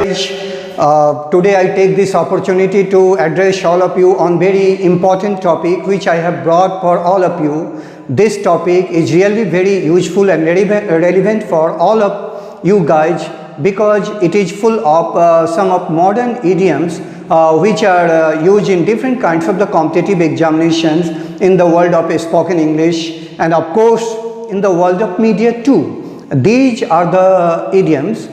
guys, today I take this opportunity to address all of you on very important topic which I have brought for all of you. This topic is really very useful and relevant for all of you guys because it is full of some of modern idioms which are used in different kinds of the competitive examinations in the world of spoken English and of course in the world of media too. These are the idioms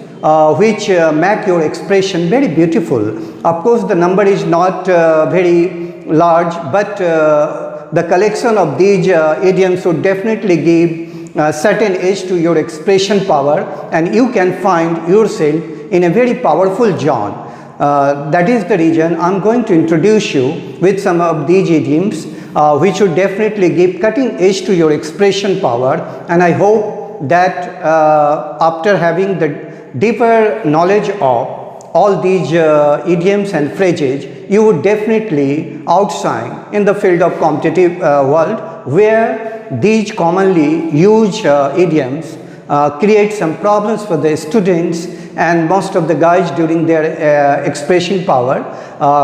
which make your expression very beautiful. Of course, the number is not very large, but the collection of these idioms would definitely give certain edge to your expression power, and you can find yourself in a very powerful zone. That is the reason I'm going to introduce you with some of these idioms which would definitely give cutting edge to your expression power, and I hope that after having the deeper knowledge of all these idioms and phrases, you would definitely outshine in the field of competitive world where these commonly used idioms create some problems for the students and most of the guys during their expression power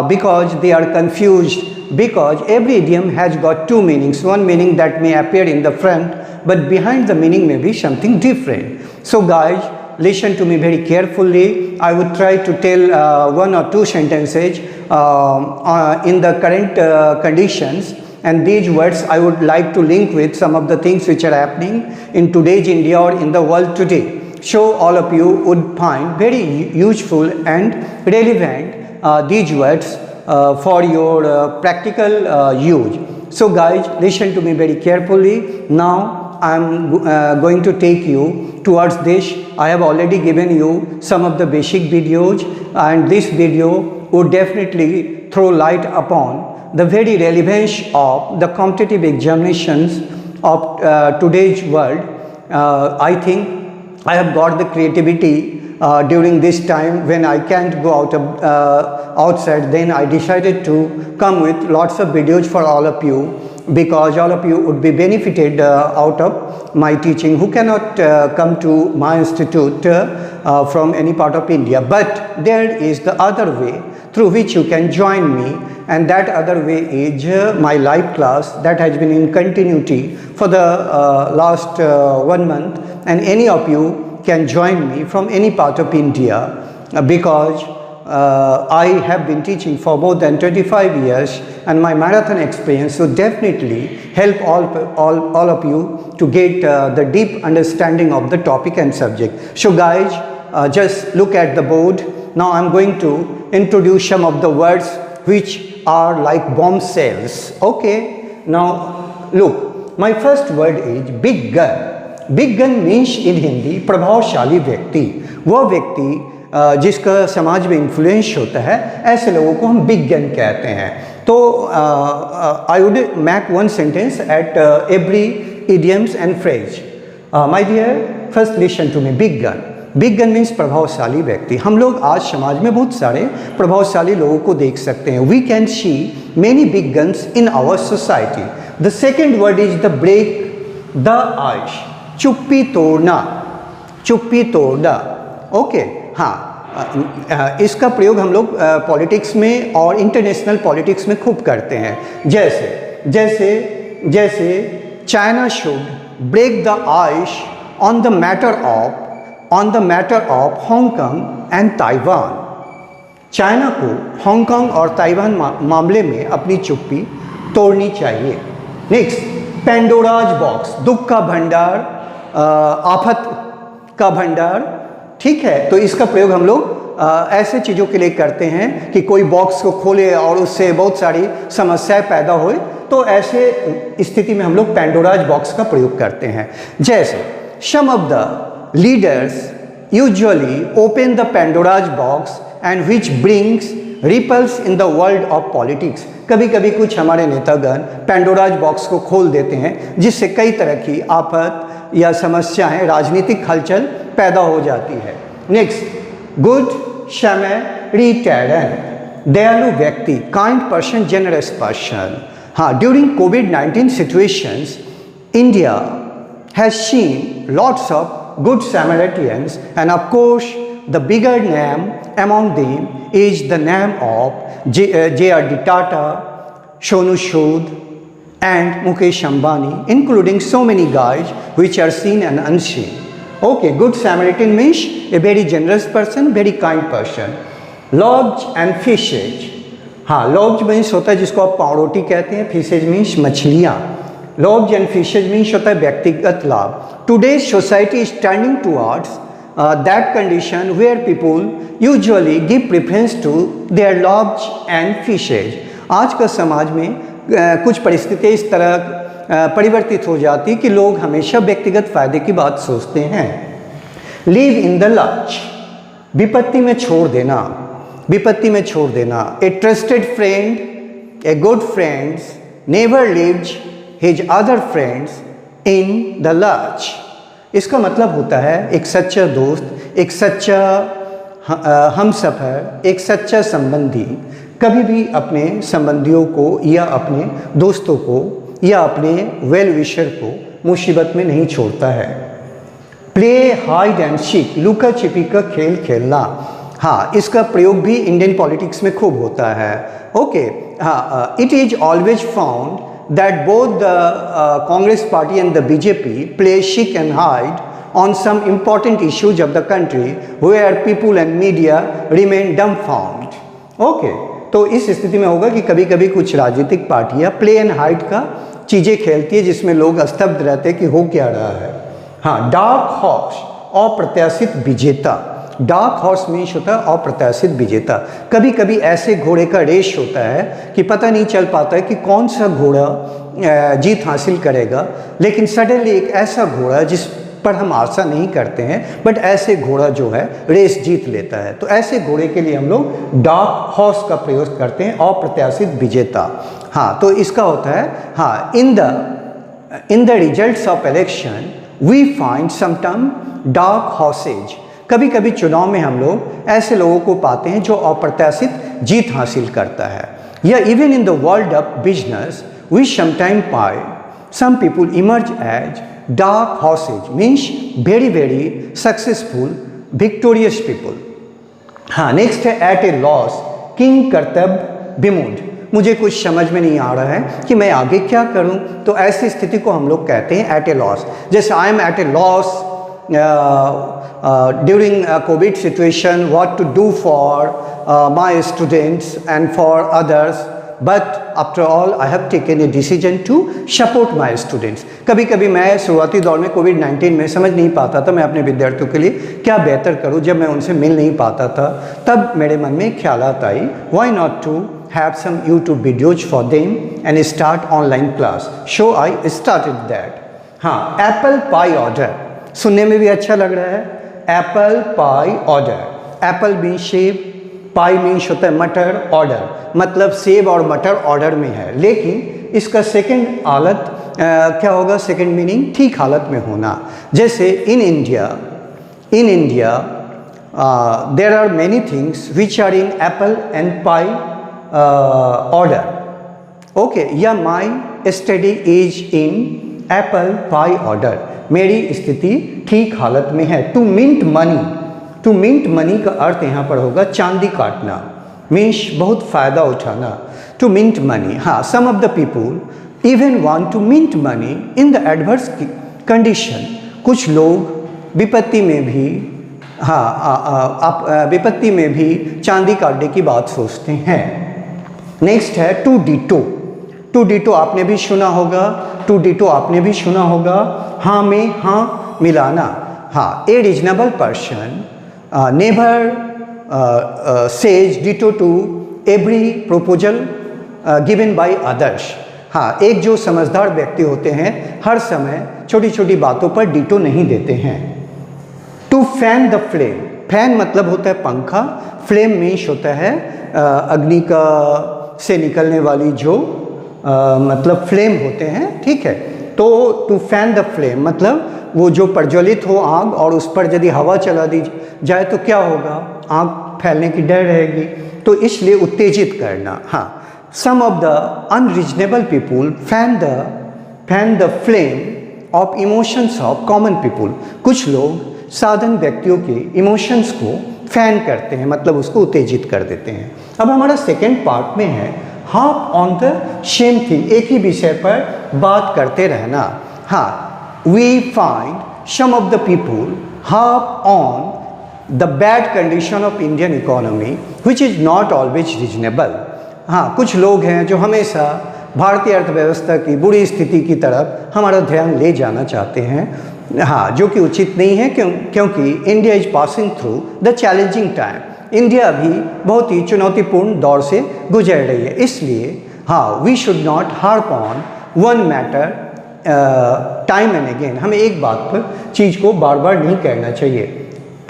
because they are confused, because every idiom has got two meanings. One meaning that may appear in the front, but behind the meaning may be something different. So guys, listen to me very carefully. I would try to tell one or two sentences in the current conditions, and these words I would like to link with some of the things which are happening in today's India or in the world today. So all of you would find very useful and relevant these words for your practical use. So guys, listen to me very carefully. Now I am going to take you towards this. I have already given you some of the basic videos, and this video would definitely throw light upon the very relevance of the competitive examinations of today's world. I think I have got the creativity during this time when I can't go out of outside. Then I decided to come with lots of videos for all of you, because all of you would be benefited out of my teaching who cannot come to my institute from any part of India. But there is the other way through which you can join me, and that other way is my live class that has been in continuity for the last 1 month, and any of you can join me from any part of India because I have been teaching for more than 25 years, and my marathon experience will definitely help all of you to get the deep understanding of the topic and subject. So guys, just look at the board. Now I'm going to introduce some of the words which are like bombshells. Okay, now look, my first word is big gun. Big gun means in Hindi प्रभावशाली व्यक्ति, वो व्यक्ति जिसका समाज में influence होता है, ऐसे लोगों को हम बिग गन कहते हैं. तो I would make one sentence at every idioms and phrase. My dear, first listen to me. Big gun. Big gun means प्रभावशाली व्यक्ति. हम लोग आज समाज में बहुत सारे प्रभावशाली लोगों को देख सकते हैं. We can see many big guns in our society. The second word is the break the ice. चुप्पी तोड़ना. चुप्पी तोड़ना. ओके, हाँ, इसका प्रयोग हम लोग पॉलिटिक्स में और इंटरनेशनल पॉलिटिक्स में खूब करते हैं. जैसे China should break the ice on the matter of Hong Kong and Taiwan. China को हांगकांग और ताइवान मामले में अपनी चुप्पी तोड़नी चाहिए. Next, Pandora's box. दुख का भंडार, आफत का भंडार. ठीक है, तो इसका प्रयोग हम लोग ऐसे चीज़ों के लिए करते हैं कि कोई बॉक्स को खोले और उससे बहुत सारी समस्याएं पैदा होए, तो ऐसे स्थिति में हम लोग पेंडोराज बॉक्स का प्रयोग करते हैं. जैसे some of the leaders usually open the Pandora's box and which brings ripples in the world of politics. कभी कभी कुछ हमारे नेतागण पेंडोराज बॉक्स को खोल देते हैं, जिससे कई तरह की आफत या समस्याएं, राजनीतिक हलचल पैदा हो जाती है. Next, good Samaritan. दयालु व्यक्ति, काइंड पर्सन, जेनरस पर्सन. हाँ, ड्यूरिंग कोविड-19 situations India has seen lots of good Samaritans, and of course the bigger name among them is the name of J.R.D. Tata, Sonu Sood, and Mukesh Ambani, including so many guys which are seen and unseen. Okay, good Samaritan means a very generous person, very kind person. Lodge and fishes. हाँ, लॉब्ज means होता है जिसको आप पाव रोटी कहते हैं, fishes means मछलियाँ. लॉब्ज and fishes means होता है व्यक्तिगत लाभ. Today's society is turning towards that condition where people usually give preference to their loaves and fishes. आज का समाज में कुछ परिस्थितियाँ इस तरह परिवर्तित हो जाती कि लोग हमेशा व्यक्तिगत फायदे की बात सोचते हैं. लिव इन द लॉज, विपत्ति में छोड़ देना, विपत्ति में छोड़ देना. A trusted friend, a good friends never leaves his other friends in the lurch. इसका मतलब होता है एक सच्चा दोस्त, एक सच्चा हमसफर, एक सच्चा संबंधी कभी भी अपने संबंधियों को या अपने दोस्तों को या अपने वेल विशर को मुसीबत में नहीं छोड़ता है. प्ले हाइड एंड सीक, लुका छिपी का खेल खेलना. हाँ, इसका प्रयोग भी इंडियन पॉलिटिक्स में खूब होता है. ओके, हाँ, it is always found that both the Congress party and the BJP play seek and hide on some important issues of the country where people and media remain dumbfounded. Okay, तो इस स्थिति में होगा कि कभी कभी कुछ राजनीतिक पार्टियां प्ले एंड हाइड का चीज़ें खेलती है जिसमें लोग स्तब्ध रहते हैं कि हो क्या रहा है. हाँ, डार्क हॉर्स, अप्रत्याशित विजेता. डार्क हॉर्स मीन्स होता है अप्रत्याशित विजेता. कभी कभी ऐसे घोड़े का रेस होता है कि पता नहीं चल पाता है कि कौन सा घोड़ा जीत हासिल करेगा, लेकिन सडनली एक ऐसा घोड़ा जिस पर हम आशा नहीं करते हैं बट ऐसे घोड़ा जो है रेस जीत लेता है. तो ऐसे घोड़े के लिए हम लोग डार्क हॉर्स का प्रयोग करते हैं, अप्रत्याशित विजेता. हाँ, तो इसका होता है हाँ, in the results of election we find some term dark horses. कभी कभी चुनाव में हम लोग ऐसे लोगों को पाते हैं जो अप्रत्याशित जीत हासिल करता है. या even in the world of business we sometime find some people emerge as dark horses, means very very successful victorious people. हाँ, नेक्स्ट है एट ए लॉस, किंग कर्तव्य विमूढ़. मुझे कुछ समझ में नहीं आ रहा है कि मैं आगे क्या करूं, तो ऐसी स्थिति को हम लोग कहते हैं एट ए लॉस. जैसे I am at a loss during Covid situation what to do for my students and for others, but after all I have taken a decision to support my students. कभी कभी मैं शुरुआती दौर में कोविड-19 में समझ नहीं पाता था मैं अपने विद्यार्थियों के लिए क्या बेहतर करूं. जब मैं उनसे मिल नहीं पाता था तब मेरे मन में ख्यालात आई, why not to have some YouTube videos for them and start online class. So I started that. हाँ, एप्पल पाई ऑर्डर, सुनने में भी अच्छा लग रहा है. Apple pie order, apple bean shape, pie means होता है मटर, ऑर्डर मतलब सेब और मटर ऑर्डर में है. लेकिन इसका सेकंड हालत क्या होगा, सेकंड मीनिंग ठीक हालत में होना. जैसे in India there are many things which are in apple and pie order. Okay, या my study is in apple pie order, मेरी स्थिति ठीक हालत में है. To mint money, to mint money का अर्थ यहाँ पर होगा चांदी काटना, मीन्स बहुत फ़ायदा उठाना. To mint money. हाँ, some of the people even want to mint money in the adverse condition. कुछ लोग विपत्ति में भी विपत्ति में भी चांदी काटने की बात सोचते हैं. नेक्स्ट है टू डिटो. टू डिटो आपने भी सुना होगा, टू डिटो आपने भी सुना होगा. हाँ में हाँ मिलाना. हाँ, ए reasonable person never says ditto to every proposal given by others. हाँ, एक जो समझदार व्यक्ति होते हैं हर समय छोटी छोटी बातों पर डिटो नहीं देते हैं. To fan the flame, fan मतलब होता है पंखा, फ्लेम मीन्स होता है अग्नि का से निकलने वाली जो मतलब फ्लेम होते हैं. ठीक है, तो टू फैन द फ्लेम मतलब वो जो प्रज्वलित हो आग और उस पर यदि हवा चला दी जाए तो क्या होगा, आग फैलने की डर रहेगी. तो इसलिए उत्तेजित करना. हाँ, some of the unreasonable people fan the flame of emotions of common people. कुछ लोग साधारण व्यक्तियों के इमोशंस को फैन करते हैं, मतलब उसको उत्तेजित कर देते हैं। अब हमारा सेकेंड पार्ट में है harp on the same thing, एक ही विषय पर बात करते रहना। हाँ, we find some of the people harp on the bad condition of Indian economy which is not always reasonable. हाँ, कुछ लोग हैं जो हमेशा भारतीय अर्थव्यवस्था की बुरी स्थिति की तरफ हमारा ध्यान ले जाना चाहते हैं। हाँ, जो कि उचित नहीं है, क्योंकि India is passing through the challenging time. India अभी बहुत ही चुनौतीपूर्ण दौर से गुजर रही है, इसलिए हाँ, we should not harp on one matter time and again. हमें एक बात पर चीज़ को बार बार नहीं कहना चाहिए।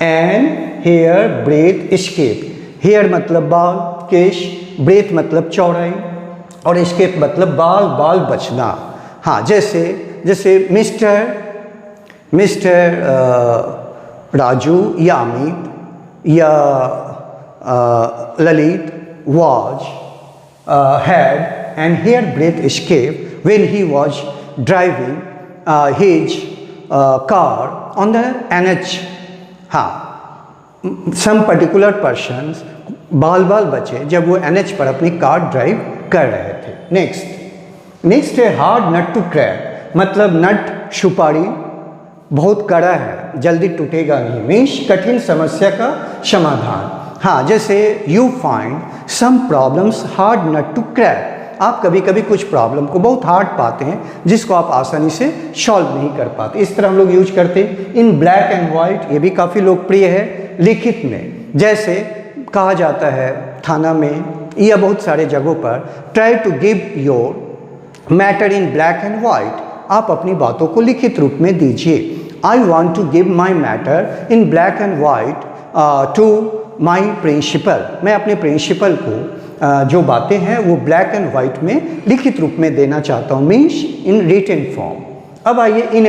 And hair breath escape, hair मतलब बाल केश, ब्रेथ मतलब चौड़ाई, और एस्केप मतलब बाल बचना। हाँ, जैसे मिस्टर राजू या अमित या Lalit was had an hair breadth escape when he was driving his car on the NH. हाँ, some particular persons बाल बचे जब वो NH पर अपनी कार ड्राइव कर रहे थे। नेक्स्ट है हार्ड नट टू क्रैक, मतलब नट सुपारी बहुत कड़ा है, जल्दी टूटेगा नहीं, मीन्स कठिन समस्या का समाधान। हाँ, जैसे you find some problems hard nut to crack, आप कभी कभी कुछ प्रॉब्लम को बहुत हार्ड पाते हैं जिसको आप आसानी से सॉल्व नहीं कर पाते। इस तरह हम लोग यूज करते हैं। इन ब्लैक एंड वाइट, ये भी काफ़ी लोकप्रिय है लिखित में, जैसे कहा जाता है थाना में या बहुत सारे जगहों पर, try to give your matter in black and white, आप अपनी बातों को लिखित रूप में दीजिए। I want to give my matter in black and white to my principal, मैं अपने प्रिंसिपल को जो बातें हैं वो ब्लैक एंड वाइट में लिखित रूप में देना चाहता हूँ, मीन्स इन रिटन फॉर्म। अब आइए इन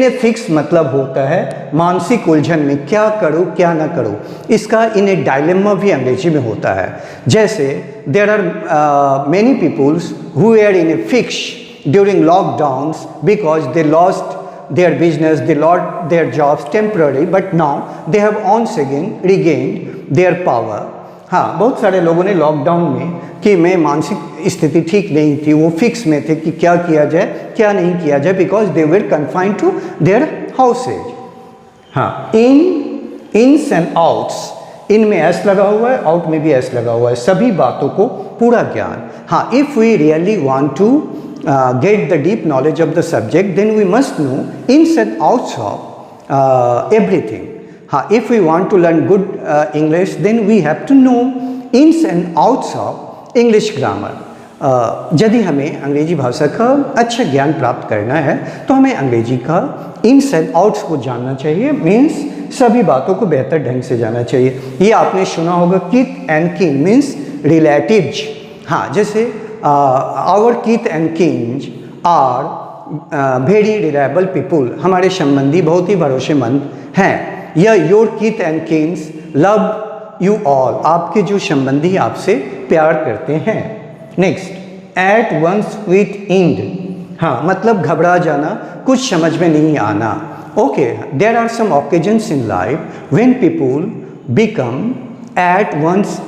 ए फिक्स मतलब होता है मानसिक उलझन में, क्या करूँ क्या ना करूँ। इसका इन ए डायलेमा भी अंग्रेजी में होता है। जैसे there are many peoples who are in a fix during lockdowns because they lost their business, they lost their jobs temporarily, but now they have once again regained their power. हाँ, बहुत सारे लोगों ने लॉकडाउन में कि मैं मानसिक स्थिति ठीक नहीं थी, वो फिक्स में थे कि क्या किया जाए क्या नहीं किया जाए, because they were confined to their houses. हाँ, इन्स एंड आउट्स, इन में एस लगा हुआ है, आउट में भी एस लगा हुआ है, सभी बातों को पूरा ज्ञान। हाँ, if we really want to get the deep knowledge of the subject, then we must know ins and outs of everything. हाँ, if we want to learn good English, then we have to know ins and outs of English grammar. यदि हमें अंग्रेजी भाषा का अच्छा ज्ञान प्राप्त करना है तो हमें अंग्रेजी का इन्स एंड आउट्स को जानना चाहिए, मीन्स सभी बातों को बेहतर ढंग से जानना चाहिए। ये आपने सुना होगा किथ एंड किन मीन्स रिलेटिव्स। हाँ, जैसे our kith and kins are very reliable people, हमारे संबंधी बहुत ही भरोसेमंद हैं। या your kith and kins love you all, आपके जो संबंधी आपसे प्यार करते हैं। Next, at one's wit's end, हाँ मतलब घबरा जाना, कुछ समझ में नहीं आना। Okay, there are some occasions in life when people become at one's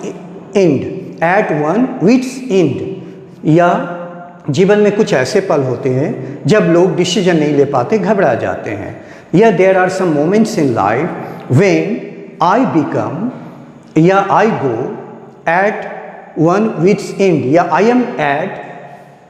end, at one wit's end, या जीवन में कुछ ऐसे पल होते हैं जब लोग डिसीजन नहीं ले पाते, घबरा जाते हैं। या there are some moments in life when I become या I go at one wit's end, या I am at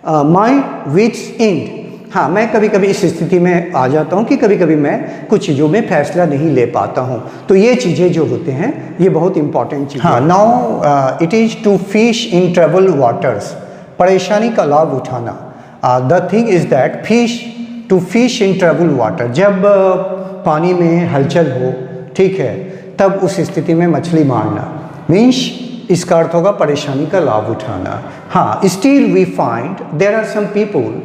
my wit's end. हाँ, मैं कभी कभी इस स्थिति में आ जाता हूँ कि कभी कभी मैं कुछ चीज़ों में फैसला नहीं ले पाता हूँ। तो ये चीज़ें जो होते हैं ये बहुत इंपॉर्टेंट चीज़ है। Now it is to fish in trouble waters, परेशानी का लाभ उठाना। The thing is that to fish in trouble water, जब पानी में हलचल हो, ठीक है, तब उस स्थिति में मछली मारना, मीन्स इसका अर्थ होगा परेशानी का लाभ उठाना। हाँ, still we find there are some people,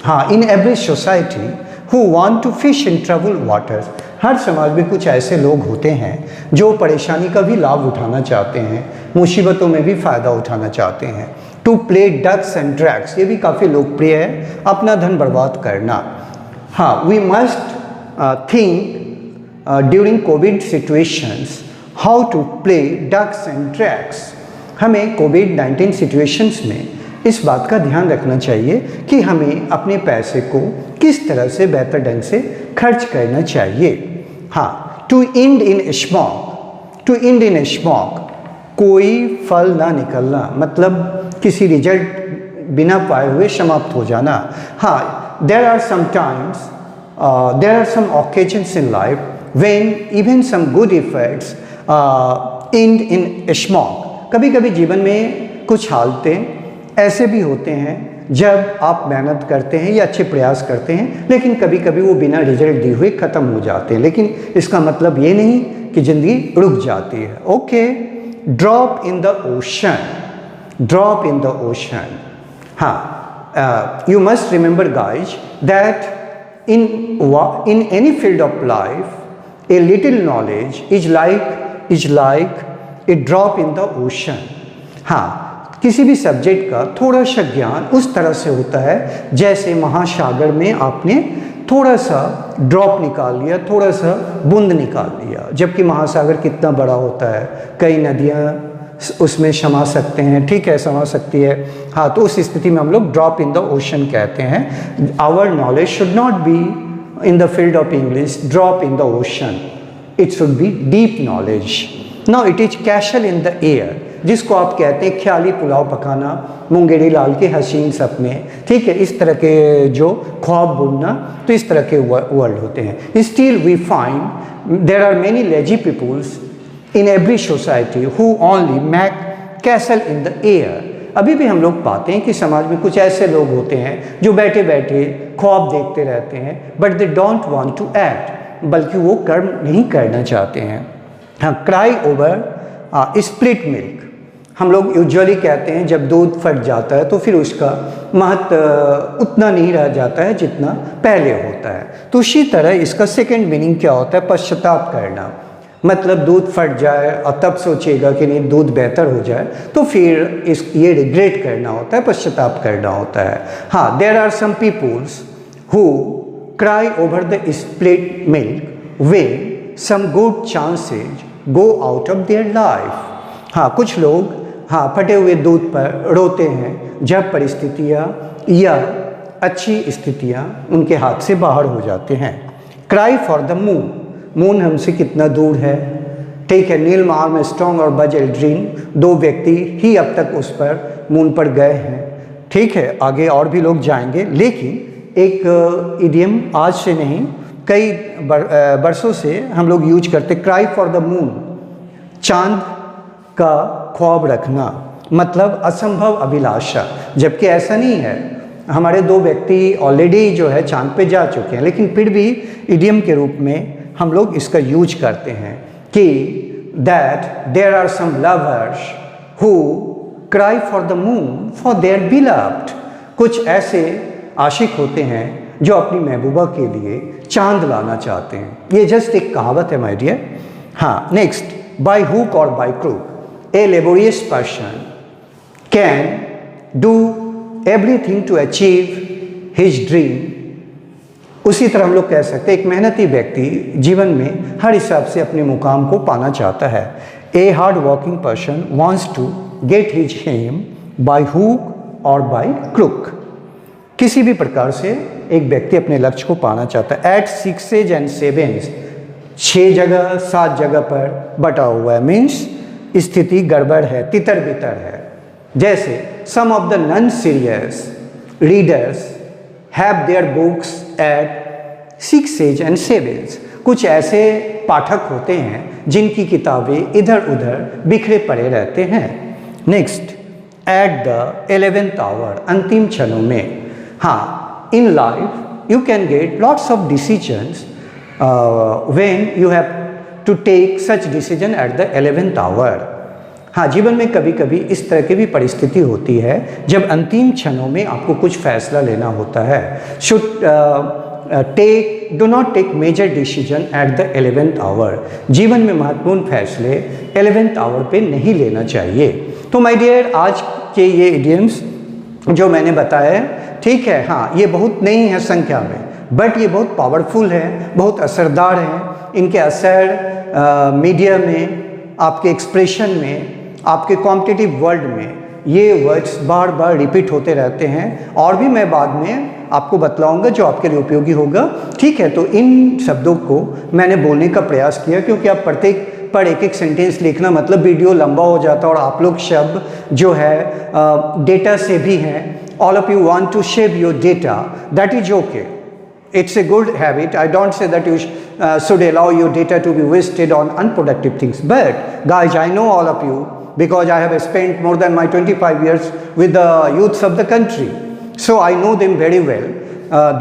हाँ, in every society who want to fish in trouble waters, हर समाज में कुछ ऐसे लोग होते हैं जो परेशानी का भी लाभ उठाना चाहते हैं, मुसीबतों में भी फ़ायदा उठाना चाहते हैं। To play ducks and drakes, ये भी काफ़ी लोकप्रिय है, अपना धन बर्बाद करना। हाँ, we must think during Covid situations how to play ducks and drakes. हमें कोविड-19 सिचुएशंस में इस बात का ध्यान रखना चाहिए कि हमें अपने पैसे को किस तरह से बेहतर ढंग से खर्च करना चाहिए। हाँ, to end in smoke, to end in smoke, कोई फल ना निकलना, मतलब किसी रिजल्ट बिना पाए हुए समाप्त हो जाना। हाँ, there are some times, there are some occasions in life when even some good effects end in smoke. कभी कभी जीवन में कुछ हालतें ऐसे भी होते हैं जब आप मेहनत करते हैं या अच्छे प्रयास करते हैं, लेकिन कभी कभी वो बिना रिजल्ट दिए हुए ख़त्म हो जाते हैं, लेकिन इसका मतलब ये नहीं कि ज़िंदगी रुक जाती है। Okay, drop in the ocean, drop in the ocean. हाँ, you must remember guys that in any field of life a little knowledge is like a drop in the ocean। हाँ, किसी भी सब्जेक्ट का थोड़ा सा ज्ञान उस तरह से होता है जैसे महासागर में आपने थोड़ा सा ड्रॉप निकाल लिया, थोड़ा सा बूंद निकाल लिया, जबकि महासागर कितना बड़ा होता है, कई नदियाँ उसमें समा सकते हैं, ठीक है, समा सकती है। हाँ, तो उस स्थिति में हम लोग ड्रॉप इन द ओशन कहते हैं। Our knowledge should not be in the field of English drop in the ocean, it should be deep knowledge. Now it is castle in the air, जिसको आप कहते हैं ख्याली पुलाव पकाना, मुंगेरी लाल के हसीन सपने, ठीक है, इस तरह के जो ख्वाब बुनना, तो इस तरह के वर्ड होते हैं। Still we find there are many lazy peoples in every society who only make castle in the air। अभी भी हम लोग पाते हैं कि समाज में कुछ ऐसे लोग होते हैं जो बैठे बैठे ख्वाब देखते रहते हैं, but they don't want to act, बल्कि वो कर्म नहीं करना चाहते हैं। हाँ, क्राई ओवर स्प्लिट मिल्क, हम लोग यूजुअली कहते हैं जब दूध फट जाता है तो फिर उसका महत्व उतना नहीं रह जाता है जितना पहले होता है। तो उसी तरह इसका सेकेंड मीनिंग क्या होता है? पश्चाताप करना, मतलब दूध फट जाए और तब सोचेगा कि नहीं दूध बेहतर हो जाए, तो फिर ये रिग्रेट करना होता है, पश्चाताप करना होता है। हाँ, there are some peoples who cry over the split milk when some good chances go out of their life. हाँ, कुछ लोग हाँ फटे हुए दूध पर रोते हैं जब परिस्थितियाँ या अच्छी स्थितियाँ उनके हाथ से बाहर हो जाते हैं। Cry for the moon, moon हमसे कितना दूर है, ठीक है। नील आर्मस्ट्रॉन्ग और बज एल्ड्रिन, दो व्यक्ति ही अब तक उस पर मून पर गए हैं, ठीक है, आगे और भी लोग जाएंगे। लेकिन एक इडियम आज से नहीं कई बरसों से हम लोग यूज करते, क्राई फॉर द मून, चांद का ख्वाब रखना, मतलब असंभव अभिलाषा, जबकि ऐसा नहीं है। हमारे दो व्यक्ति ऑलरेडी जो है चांद पे जा चुके हैं, लेकिन फिर भी इडियम के रूप में हम लोग इसका यूज करते हैं कि that there are some lovers who cry for the moon for their beloved. कुछ ऐसे आशिक होते हैं जो अपनी महबूबा के लिए चांद लाना चाहते हैं। ये जस्ट एक कहावत है माय डियर। हाँ, नेक्स्ट, बाय हुक और by crook a laborious person can do everything to achieve his dream. उसी तरह हम लोग कह सकते हैं एक मेहनती व्यक्ति जीवन में हर हिसाब से अपने मुकाम को पाना चाहता है। A hard working person wants to get his aim by hook और बाय क्रूक। किसी भी प्रकार से एक व्यक्ति अपने लक्ष्य को पाना चाहता है। एट 6 and 7, 6 जगह 7 जगह पर बटा हुआ है, मीन्स स्थिति गड़बड़ है, तितर बितर है। जैसे some of the non serious readers have their books at 6 and 7। कुछ ऐसे पाठक होते हैं जिनकी किताबें इधर उधर बिखरे पड़े रहते हैं। Next, eight the 11th hour, अंतिम क्षणों में। हाँ, in life you can get lots of decisions when you have to take such decision at the 11th hour। हाँ, जीवन में कभी कभी इस तरह की भी परिस्थिति होती है जब अंतिम क्षणों में आपको कुछ फैसला लेना होता है। Do not take major decision at the 11th hour। जीवन में महत्वपूर्ण फैसले 11th hour पे नहीं लेना चाहिए। तो माय डियर, आज के ये इडियम्स जो मैंने बताया, ठीक है, हाँ, ये बहुत नहीं है संख्या में, बट ये बहुत पावरफुल है, बहुत असरदार हैं। इनके असर मीडिया में आपके एक्सप्रेशन में, आपके कॉम्पिटिटिव वर्ल्ड में ये वर्ड्स बार बार रिपीट होते रहते हैं, और भी मैं बाद में आपको बतलाऊंगा जो आपके लिए उपयोगी होगा। ठीक है, तो इन शब्दों को मैंने बोलने का प्रयास किया, क्योंकि आप प्रत्येक पर एक एक सेंटेंस लिखना मतलब वीडियो लंबा हो जाता, और आप लोग शब्द जो है डेटा से भी हैं। All of you want to save your data, that is okay, it's a good habit. I don't say that you should allow your data to be wasted on unproductive things, but guys, I know all of you because I have spent more than my 25 years with the youths of the country, so I know them very well,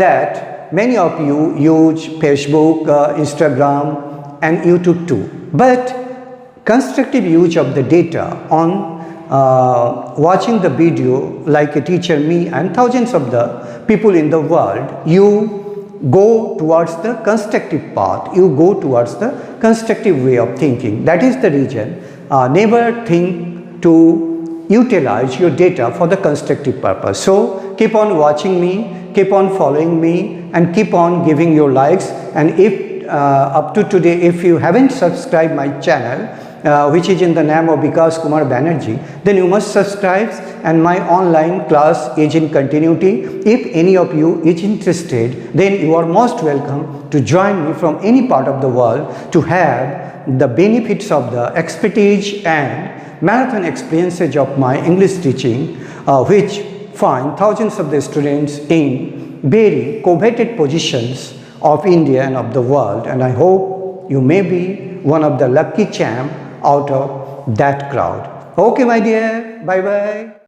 that many of you use Facebook, Instagram and YouTube too, but constructive use of the data on watching the video like a teacher, me and thousands of the people in the world, you go towards the constructive path, you go towards the constructive way of thinking. That is the reason never think to utilize your data for the constructive purpose. So keep on watching me, keep on following me, and keep on giving your likes. And if up to today, if you haven't subscribed my channel, which is in the name of Vikas Kumar Banerjee, then you must subscribe, and my online class is in continuity. If any of you is interested, then you are most welcome to join me from any part of the world to have the benefits of the expertise and marathon experiences of my English teaching, which find thousands of the students in very coveted positions of India and of the world, and I hope you may be one of the lucky champ out of that crowd. Okay, my dear, bye bye.